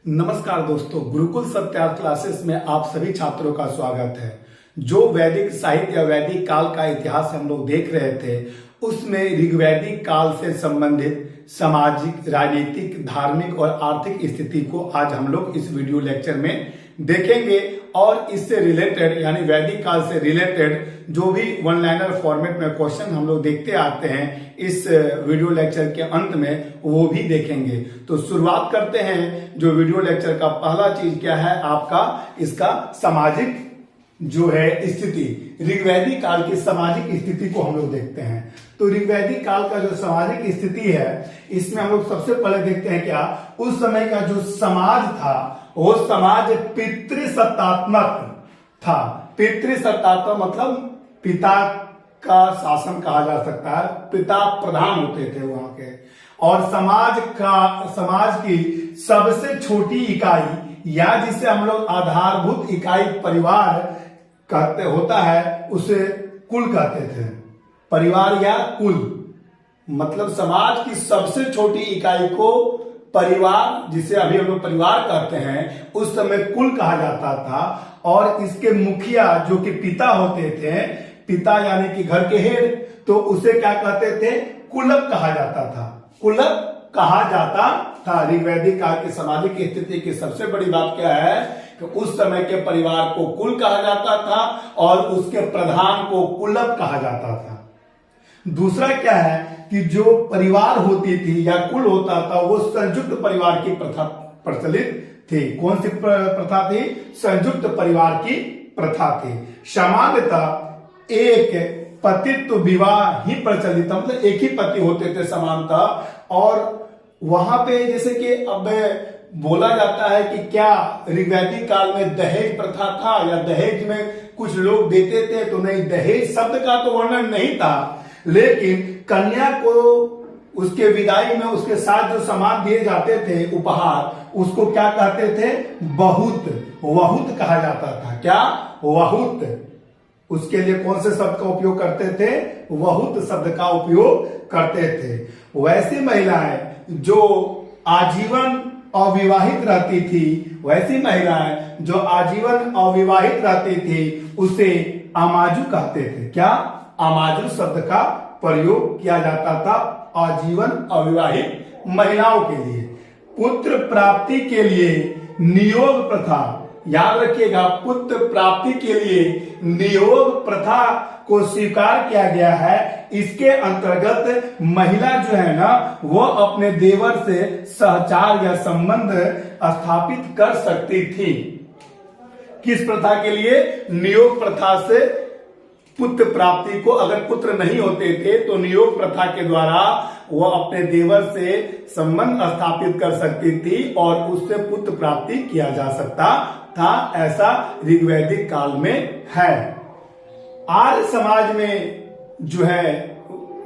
नमस्कार दोस्तों, गुरुकुल सत्यार्थ क्लासेस में आप सभी छात्रों का स्वागत है। जो वैदिक साहित्य या वैदिक काल का इतिहास हम लोग देख रहे थे, उसमें ऋग्वैदिक काल से संबंधित सामाजिक, राजनीतिक, धार्मिक और आर्थिक स्थिति को आज हम लोग इस वीडियो लेक्चर में देखेंगे। और इससे रिलेटेड यानी वैदिक काल से रिलेटेड जो भी वन लाइनर फॉर्मेट में क्वेश्चन हम लोग देखते आते हैं, इस वीडियो लेक्चर के अंत में वो भी देखेंगे। तो शुरुआत करते हैं। जो वीडियो लेक्चर का पहला चीज क्या है आपका, इसका सामाजिक जो है स्थिति, ऋग्वैदिक काल की सामाजिक स्थिति को हम लोग देखते हैं। तो ऋग्वैदिक काल का जो सामाजिक स्थिति है, इसमें हम लोग सबसे पहले देखते हैं क्या, उस समय का जो समाज था वो समाज पितृसत्तात्मक था। पितृसत्तात्मक मतलब पिता का शासन कहा जा सकता है, पिता प्रधान होते थे वहां के। और समाज की सबसे छोटी इकाई या जिसे हम लोग आधारभूत इकाई परिवार कहते होता है, उसे कुल कहते थे। परिवार या कुल मतलब समाज की सबसे छोटी इकाई को परिवार, जिसे अभी हम लोग परिवार कहते हैं, उस समय कुल कहा जाता था। और इसके मुखिया जो कि पिता होते थे, पिता यानी कि घर के हेड, तो उसे क्या कहते थे, कुलक कहा जाता था। कुलक कहा जाता था। ऋग्वैदिक काल की सामाजिक स्थिति की सबसे बड़ी बात क्या है कि उस समय के परिवार को कुल कहा जाता था और उसके प्रधान को कुलक कहा जाता था। दूसरा क्या है कि जो परिवार होती थी या कुल होता था, वो संयुक्त परिवार की प्रथा प्रचलित थी। कौन सी प्रथा थी? संयुक्त परिवार की प्रथा थी। सामान्यतः एक पतित्व विवाह ही प्रचलित, मतलब एक ही पति होते थे समानतः। और वहां पे जैसे कि अब बोला जाता है कि क्या ऋग्वैदिक काल में दहेज प्रथा था या दहेज में कुछ लोग देते थे, तो नहीं, दहेज शब्द का तो वर्णन नहीं था। लेकिन कन्या को उसके विदाई में उसके साथ जो सामान दिए जाते थे, उपहार, उसको क्या कहते थे? बहुत, वहुत कहा जाता था। क्या? वहुत। उसके लिए कौन से शब्द का उपयोग करते थे? वहुत शब्द का उपयोग करते थे। वैसी महिलाएं जो आजीवन अविवाहित रहती थी, वैसी महिलाएं जो आजीवन अविवाहित रहती थी, उसे अमाजु कहते थे। क्या? अमाजु शब्द का प्रयोग किया जाता था आजीवन अविवाहित महिलाओं के लिए। पुत्र प्राप्ति के लिए नियोग प्रथा, याद रखिएगा, पुत्र प्राप्ति के लिए नियोग प्रथा को स्वीकार किया गया है। इसके अंतर्गत महिला जो है ना, वो अपने देवर से सहचार या संबंध स्थापित कर सकती थी। किस प्रथा के लिए? नियोग प्रथा से पुत्र प्राप्ति को, अगर पुत्र नहीं होते थे तो नियोग प्रथा के द्वारा वो अपने देवर से संबंध स्थापित कर सकती थी और उससे पुत्र प्राप्ति किया जा सकता था। ऐसा ऋग्वैदिक काल में है। आर्य समाज में जो है,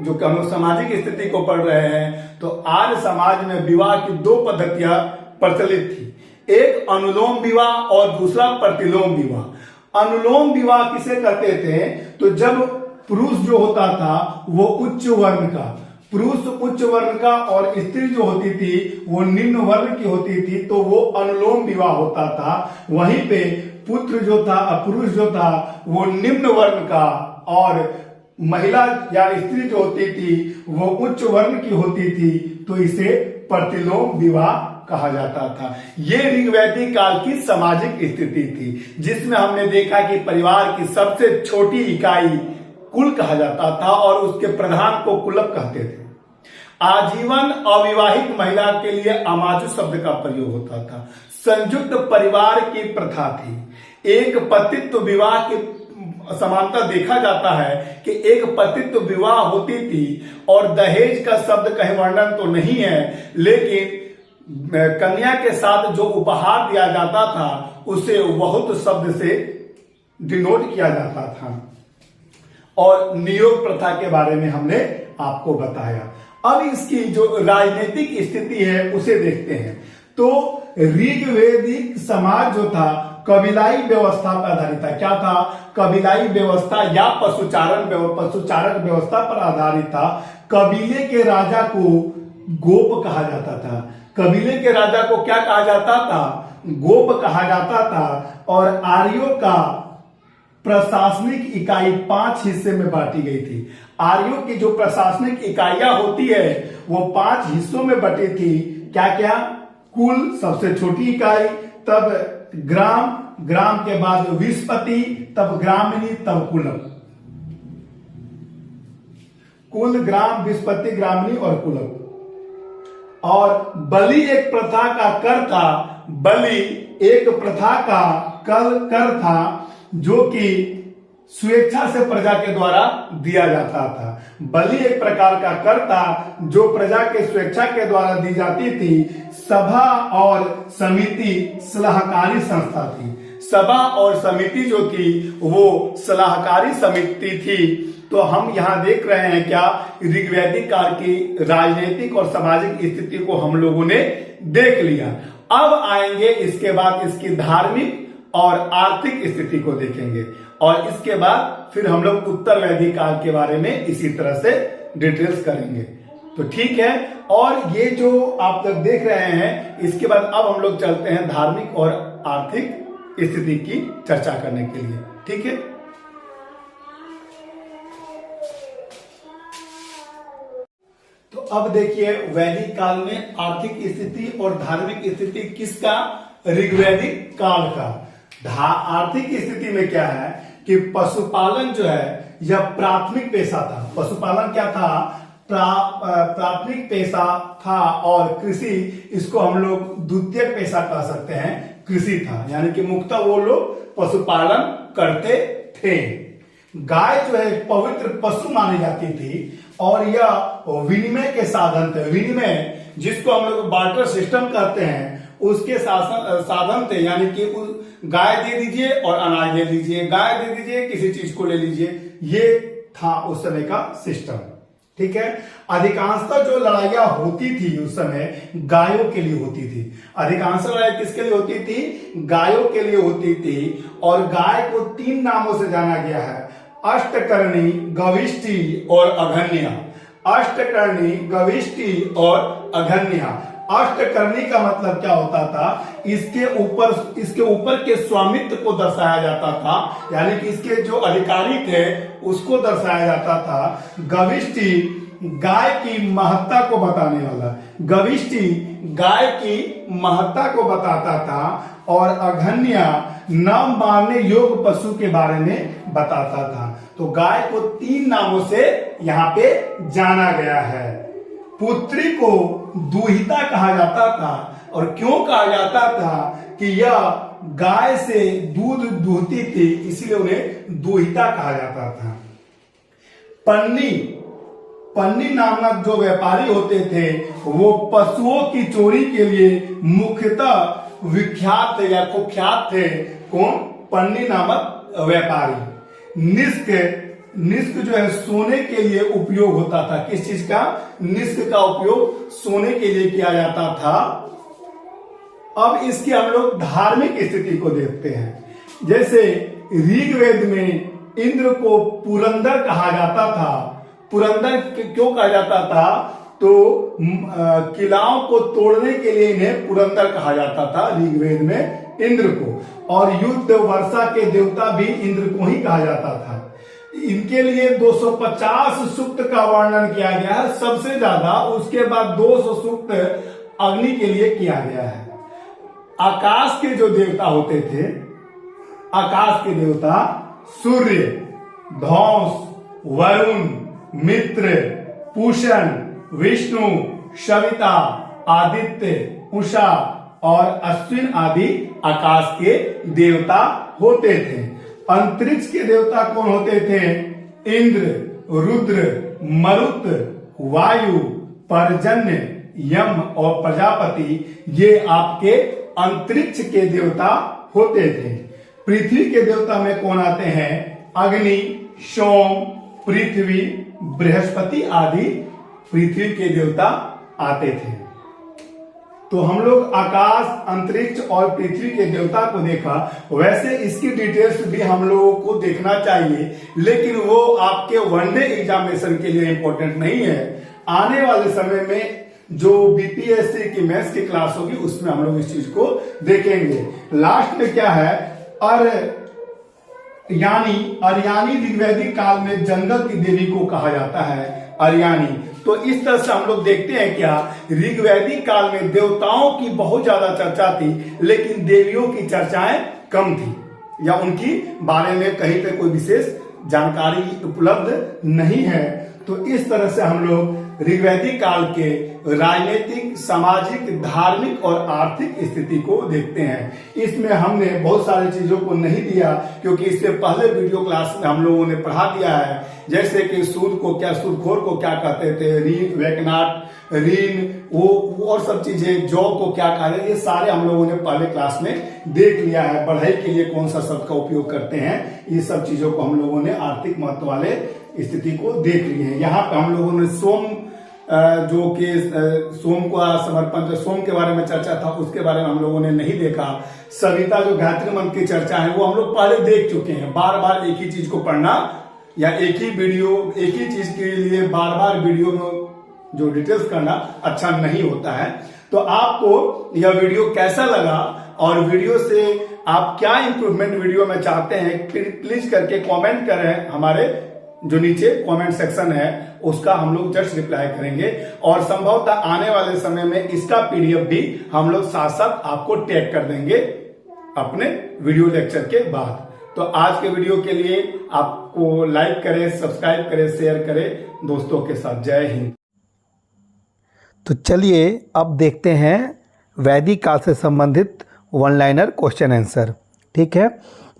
जो हम लोग सामाजिक स्थिति को पढ़ रहे हैं, तो आर्य समाज में विवाह की दो पद्धतियां प्रचलित थी। एक अनुलोम विवाह और दूसरा प्रतिलोम विवाह। अनुलोम विवाह किसे करते थे? तो जब पुरुष जो होता था वो उच्च वर्ण का, पुरुष उच्च वर्ण का और स्त्री जो होती थी वो निम्न वर्ण की होती थी, तो वो अनुलोम विवाह होता था। वहीं पे पुत्र जो था, पुरुष जो था, वो निम्न वर्ण का और महिला या स्त्री जो होती थी वो उच्च वर्ण की होती थी, तो इसे प्रतिलोम विवाह कहा जाता था। ये ऋग्वैदिक काल की सामाजिक स्थिति थी, जिसमें हमने देखा कि परिवार की सबसे छोटी इकाई कुल कहा जाता था और उसके प्रधान को कुलक कहते थे। आजीवन अविवाहित महिला के लिए अमाजु शब्द का प्रयोग होता था। संयुक्त परिवार की प्रथा थी। एक पतित्व विवाह की समानता देखा जाता है कि एक पतित्व विवाह होती थी और दहेज का शब्द कहीं वर्णन तो नहीं है, लेकिन कन्या के साथ जो उपहार दिया जाता था उसे बहुत शब्द से डिनोट किया जाता था। और नियोग प्रथा के बारे में हमने आपको बताया। अब इसकी जो राजनीतिक स्थिति है उसे देखते हैं। तो ऋग्वैदिक समाज जो था कबीलाई व्यवस्था पर आधारित था। क्या था? कबीलाई व्यवस्था या पशुचारण व्यवस्था पर आधारित था। कबीले के राजा को गोप कहा जाता था। कबीले के राजा को क्या कहा जाता था? गोप कहा जाता था। और आर्यों का प्रशासनिक इकाई 5 हिस्से में बांटी गई थी। आर्यों की जो प्रशासनिक इकाइयां होती है वो 5 हिस्सों में बटी थी। क्या क्या? कुल सबसे छोटी इकाई, तब ग्राम, ग्राम के बाद विस्पति, तब ग्रामिणी, तब कुलम। कुल, ग्राम, विस्पति, ग्रामिणी और कुलम। और बलि एक प्रथा का कर था। बलि एक प्रथा का कर था जो कि स्वेच्छा से प्रजा के द्वारा दिया जाता था। बलि एक प्रकार का कर था जो प्रजा के स्वेच्छा के द्वारा दी जाती थी। सभा और समिति सलाहकारी संस्था थी। सभा और समिति जो थी वो सलाहकारी समिति थी। तो हम यहां देख रहे हैं क्या? ऋग्वैदिक काल की राजनीतिक और सामाजिक स्थिति को हम लोगों ने देख लिया। अब आएंगे इसके बाद इसकी धार्मिक और आर्थिक स्थिति को देखेंगे, और इसके बाद फिर हम लोग उत्तर वैदिक काल के बारे में इसी तरह से डिटेल्स करेंगे। तो ठीक है, और ये जो आप लोग देख रहे हैं, इसके बाद अब हम लोग चलते हैं धार्मिक और आर्थिक स्थिति की चर्चा करने के लिए। ठीक है, तो अब देखिए वैदिक काल में आर्थिक स्थिति और धार्मिक स्थिति किसका? ऋग्वैदिक काल का। आर्थिक स्थिति में क्या है कि पशुपालन जो है यह प्राथमिक पेशा था। पशुपालन क्या था? प्राथमिक पेशा था। और कृषि, इसको हम लोग द्वितीय पेशा कह सकते हैं, कृषि था। यानी कि मुख्यतः वो लोग पशुपालन करते थे। गाय जो है पवित्र पशु मानी जाती थी और यह विनिमय के साधन थे। विनिमय, जिसको हम लोग बार्टर सिस्टम कहते हैं, उसके साधन थे। यानी कि गाय दे दीजिए और अनाज दे दीजिए, गाय दे दीजिए, किसी चीज को ले लीजिए, ये था उस समय का सिस्टम। ठीक है, अधिकांशतः जो लड़ाइयां होती थी उस समय गायों के लिए होती थी। अधिकांश लड़ाई किसके लिए होती थी? गायों के लिए होती थी। और गाय को 3 नामों से जाना गया है: अष्टकर्णी, गविष्ठी और अघन्या। अष्टकर्णी, गविष्ठी और अघन्या। अष्टकर्णी का मतलब क्या होता था? इसके ऊपर के स्वामित्व को दर्शाया जाता था, यानी कि इसके जो अधिकारी थे उसको दर्शाया जाता था। गविष्ठी, गाय की महत्ता को बताने वाला। गविष्ठी गाय की महत्ता को बताता था। और अघन्या न मारने योग्य पशु के बारे में बताता था। तो गाय को 3 नामों से यहाँ पे जाना गया है। पुत्री को दूहिता कहा जाता था। और क्यों कहा जाता था? कि यह गाय से दूध दूहती थी, इसलिए उन्हें दूहिता कहा जाता था। पन्नी नामक जो व्यापारी होते थे वो पशुओं की चोरी के लिए मुख्यतः विख्यात थे या कुख्यात थे। कौन? पन्नी नामक व्यापारी। निष्क जो है सोने के लिए उपयोग होता था। किस चीज का? निष्क का उपयोग सोने के लिए किया जाता था। अब इसकी हम लोग धार्मिक स्थिति को देखते हैं। जैसे ऋग्वेद में इंद्र को पुरंदर कहा जाता था। पुरंदर क्यों कहा जाता था? तो किलाओं को तोड़ने के लिए इन्हें पुरंदर कहा जाता था ऋग्वेद में इंद्र को। और युद्ध वर्षा के देवता भी इंद्र को ही कहा जाता था। इनके लिए 250 सूक्त का वर्णन किया गया है सबसे ज्यादा। उसके बाद 200 सूक्त अग्नि के लिए किया गया है। आकाश के जो देवता होते थे, आकाश के देवता सूर्य, धौंस, वरुण, मित्र, पूषण, विष्णु, सविता, आदित्य, उषा और अश्विन आदि आकाश के देवता होते थे। अंतरिक्ष के देवता कौन होते थे? इंद्र, रुद्र, मरुत, वायु, पर्जन्य, यम और प्रजापति, ये आपके अंतरिक्ष के देवता होते थे। पृथ्वी के देवता में कौन आते हैं? अग्नि, सोम, पृथ्वी, बृहस्पति आदि पृथ्वी के देवता आते थे। तो हम लोग आकाश, अंतरिक्ष और पृथ्वी के देवता को देखा। वैसे इसकी डिटेल्स भी हम लोगों को देखना चाहिए, लेकिन वो आपके वनडे एग्जामिनेशन के लिए इंपॉर्टेंट नहीं है। आने वाले समय में जो बीपीएससी की मैथ्स की क्लास होगी उसमें हम लोग इस चीज को देखेंगे। लास्ट में क्या है, अर्यानी ऋग्वैदिक काल में जंगल की देवी को कहा जाता है अर्यानी। तो इस तरह से हम लोग देखते हैं क्या ऋग्वैदिक काल में देवताओं की बहुत ज्यादा चर्चा थी, लेकिन देवियों की चर्चाएं कम थी या उनकी बारे में कहीं पे कोई विशेष जानकारी उपलब्ध नहीं है। तो इस तरह से हम लोग ऋग्वैदिक काल के राजनीतिक, सामाजिक, धार्मिक और आर्थिक स्थिति को देखते हैं। इसमें हमने बहुत सारी चीजों को नहीं दिया क्योंकि इससे पहले वीडियो क्लास में हम लोगों ने पढ़ा दिया है, जैसे कि सूद को क्या, सूदखोर को क्या कहते थे, ऋण, वैकनाट, ऋण, वो और सब चीजें, जॉब को क्या कहते हैं, ये सारे हम लोगों ने पहले क्लास में देख लिया है। बढ़ई के लिए कौन सा शब्द का उपयोग करते हैं, ये सब चीजों को हम लोगों ने आर्थिक महत्व वाले स्थिति को देख लिए हैं। यहाँ पे हम लोगों ने सोम, जो कि सोम का समर्पण, सोम के बारे में चर्चा था, उसके बारे में हम लोगों ने नहीं देखा। सविता जो गायत्री मंत्र की चर्चा है वो हम लोग पहले देख चुके हैं। बार बार एक ही चीज को पढ़ना या एक ही चीज के लिए बार बार वीडियो में जो डिटेल्स करना अच्छा नहीं होता है। तो आपको यह वीडियो कैसा लगा और वीडियो से आप क्या इंप्रूवमेंट वीडियो में चाहते हैं, प्लीज करके कमेंट करें। हमारे जो नीचे कमेंट सेक्शन है उसका हम लोग जस्ट रिप्लाई करेंगे और संभवतः आने वाले समय में इसका पीडीएफ भी हम लोग साथ साथ आपको टैग कर देंगे अपने वीडियो लेक्चर के बाद। तो आज के वीडियो के लिए आपको लाइक करें, सब्सक्राइब करें, शेयर करें दोस्तों के साथ। जय हिंद। तो चलिए अब देखते हैं वैदिक काल से संबंधित वन लाइनर क्वेश्चन आंसर। ठीक है,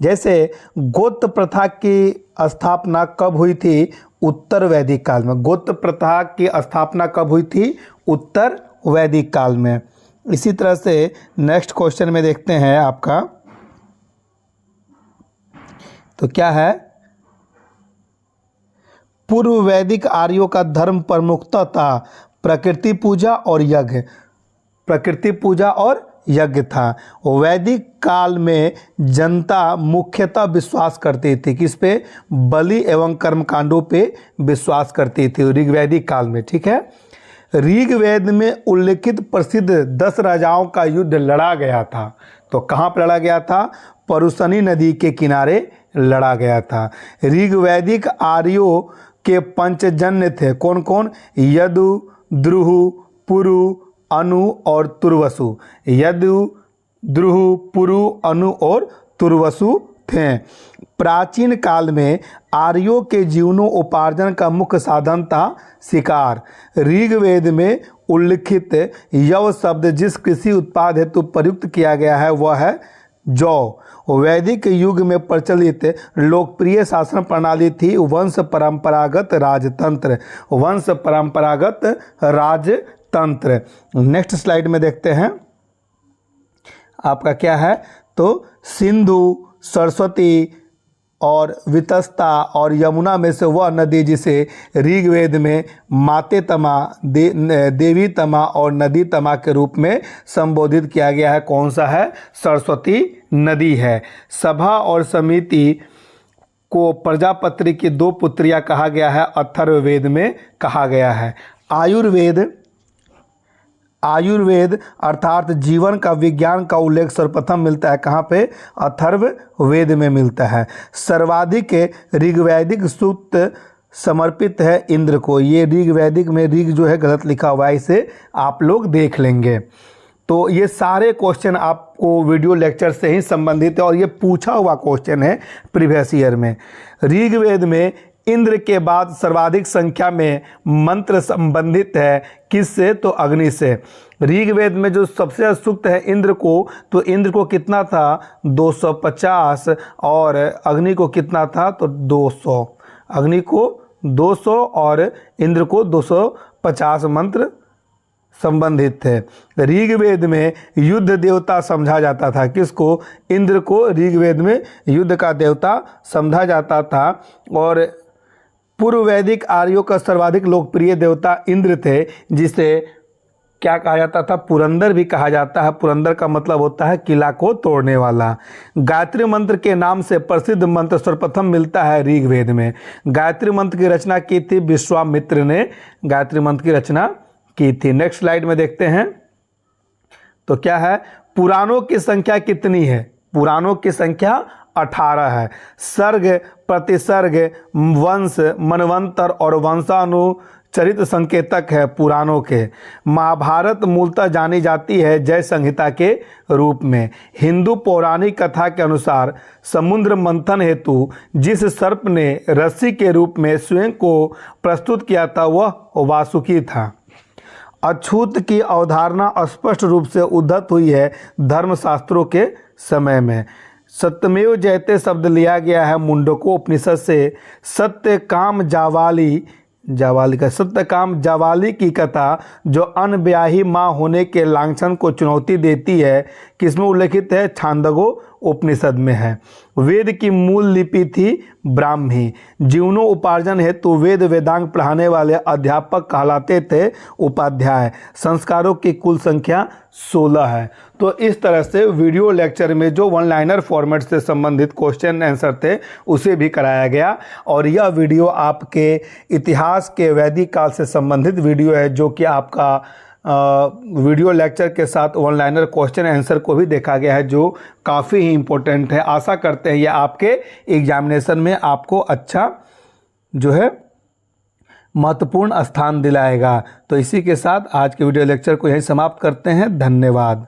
जैसे गोत्र प्रथा की स्थापना कब हुई थी? उत्तर वैदिक काल में। गोत्र प्रथा की स्थापना कब हुई थी? उत्तर वैदिक काल में। इसी तरह से नेक्स्ट क्वेश्चन में देखते हैं आपका, तो क्या है, पूर्व वैदिक आर्यों का धर्म प्रमुखता था प्रकृति पूजा और यज्ञ। प्रकृति पूजा और यज्ञ था। वैदिक काल में जनता मुख्यतः विश्वास करती थी किस पे? बलि एवं कर्मकांडों पे विश्वास करती थी ऋग्वैदिक काल में। ठीक है, ऋग्वेद में उल्लेखित प्रसिद्ध 10 राजाओं का युद्ध लड़ा गया था। तो कहाँ पर लड़ा गया था? परुशनी नदी के किनारे लड़ा गया था। ऋग्वैदिक आर्यों के पंचजन्य थे कौन कौन? यदु, द्रुहु, पुरु, अनु और तुर्वसु। यदु, द्रुहु, पुरु, अनु और तुर्वसु थे। प्राचीन काल में आर्यों के जीवनोपार्जन का मुख्य साधन था शिकार। ऋग्वेद में उल्लिखित यव शब्द जिस कृषि उत्पाद हेतु प्रयुक्त किया गया है वह है जौ। वैदिक युग में प्रचलित लोकप्रिय शासन प्रणाली थी वंश परंपरागत राजतंत्र। वंश परंपरागत राजतंत्र। नेक्स्ट स्लाइड में देखते हैं आपका क्या है, तो सिंधु, सरस्वती और वितस्ता और यमुना में से वह नदी जिसे ऋग्वेद में माते तमा, देवी तमा और नदी तमा के रूप में संबोधित किया गया है, कौन सा है? सरस्वती नदी है। सभा और समिति को प्रजापति की 2 पुत्रियां कहा गया है, अथर्ववेद में कहा गया है। आयुर्वेद अर्थात जीवन का विज्ञान का उल्लेख सर्वप्रथम मिलता है कहाँ पे? अथर्ववेद में मिलता है। सर्वाधिक ऋग्वैदिक सूक्त समर्पित है इंद्र को। ये ऋग्वैदिक में ऋग जो है गलत लिखा हुआ है, इसे आप लोग देख लेंगे। तो ये सारे क्वेश्चन आपको वीडियो लेक्चर से ही संबंधित है और ये पूछा हुआ क्वेश्चन है प्रीवियस ईयर में। ऋग्वेद में इंद्र के बाद सर्वाधिक संख्या में मंत्र संबंधित है किससे? तो अग्नि से। ऋग्वेद में जो सबसे सूक्त है इंद्र को, तो इंद्र को कितना था? 250 और अग्नि को कितना था? तो 200। अग्नि को 200 और इंद्र को 250 मंत्र संबंधित थे। ऋग्वेद में युद्ध देवता समझा जाता था किसको? इंद्र को ऋग्वेद में युद्ध का देवता समझा जाता था। और पूर्व वैदिक आर्यों का सर्वाधिक लोकप्रिय देवता इंद्र थे, जिसे क्या कहा जाता था? पुरंदर भी कहा जाता है। पुरंदर का मतलब होता है किला को तोड़ने वाला। गायत्री मंत्र के नाम से प्रसिद्ध मंत्र सर्वप्रथम मिलता है ऋग्वेद में। गायत्री मंत्र की रचना की थी विश्वामित्र ने। गायत्री मंत्र की रचना की थी। नेक्स्ट स्लाइड में देखते हैं तो क्या है, पुराणों की संख्या कितनी है? पुराणों की संख्या 18 है। सर्ग, प्रतिसर्ग, वंश, मनवंतर और वंशानुचरित संकेतक है पुराणों के। महाभारत मूलतः जानी जाती है जय संहिता के रूप में। हिंदू पौराणिक कथा के अनुसार समुद्र मंथन हेतु जिस सर्प ने रस्सी के रूप में स्वयं को प्रस्तुत किया था वह वासुकी था। अछूत की अवधारणा स्पष्ट रूप से उद्धत हुई है धर्मशास्त्रों के समय में। सत्यमेव जयते शब्द लिया गया है मुंडको उपनिषद से। सत्यकाम जावाली की कथा जो अनब्याही माँ होने के लांछन को चुनौती देती है, किसमें उल्लेखित है? छांदोग्य उपनिषद में है। वेद की मूल लिपि थी ब्राह्मी। जीवनोपार्जन हेतु वेद वेदांग पढ़ाने वाले अध्यापक कहलाते थे उपाध्याय। संस्कारों की कुल संख्या 16 है। तो इस तरह से वीडियो लेक्चर में जो वन लाइनर फॉर्मेट से संबंधित क्वेश्चन आंसर थे उसे भी कराया गया। और यह वीडियो आपके इतिहास के वैदिक काल से संबंधित वीडियो है, जो कि आपका वीडियो लेक्चर के साथ वन लाइनर क्वेश्चन आंसर को भी देखा गया है, जो काफ़ी ही इम्पोर्टेंट है। आशा करते हैं ये आपके एग्जामिनेशन में आपको अच्छा जो है महत्वपूर्ण स्थान दिलाएगा। तो इसी के साथ आज के वीडियो लेक्चर को यहीं समाप्त करते हैं। धन्यवाद।